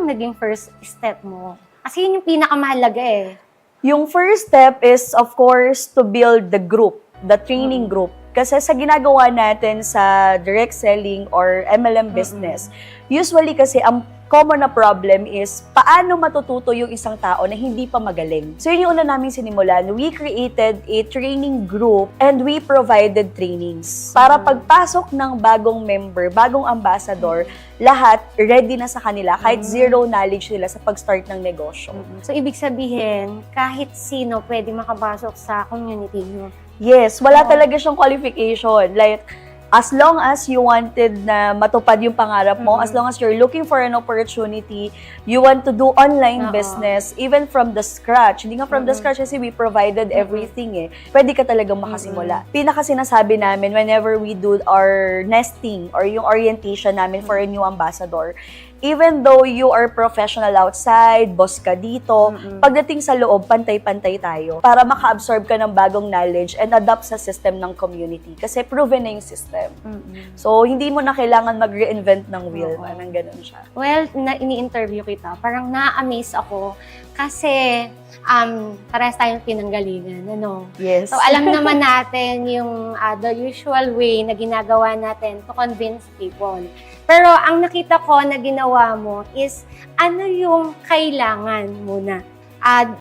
yung naging first step mo? Kasi yun yung pinakamahalaga eh. Yung first step is, of course, to build the group, the training group. Kasi sa ginagawa natin sa direct selling or MLM business, usually kasi ang common na problem is paano matututo yung isang tao na hindi pa magaling. So yun yung una namin sinimulan. We created a training group and we provided trainings. Para pagpasok ng bagong member, bagong ambassador, lahat ready na sa kanila kahit zero knowledge nila sa pag-start ng negosyo. So, ibig sabihin, kahit sino pwede makapasok sa community nyo. Yes, wala talaga siyang qualification. Like, as long as you wanted na matupad yung pangarap mo, as long as you're looking for an opportunity, you want to do online business, even from the scratch. Hindi nga from the scratch kasi we provided everything eh. Pwede ka talagang makasimula. Pinaka sinasabi namin whenever we do our nesting or yung orientation namin for a new ambassador, even though you are professional outside, boss ka dito, pagdating sa loob, pantay-pantay tayo para maka-absorb ka ng bagong knowledge and adapt sa system ng community. Kasi proven na yung system. So, hindi mo na kailangan mag-reinvent ng wheel. Parang ganun siya. Well, ini-interview kita, parang na-amaze ako kasi parehas tayong pinanggalingan, ano? Yes. So, alam naman natin yung the usual way na ginagawa natin to convince people. Pero ang nakita ko na ginawa mo is ano yung kailangan muna.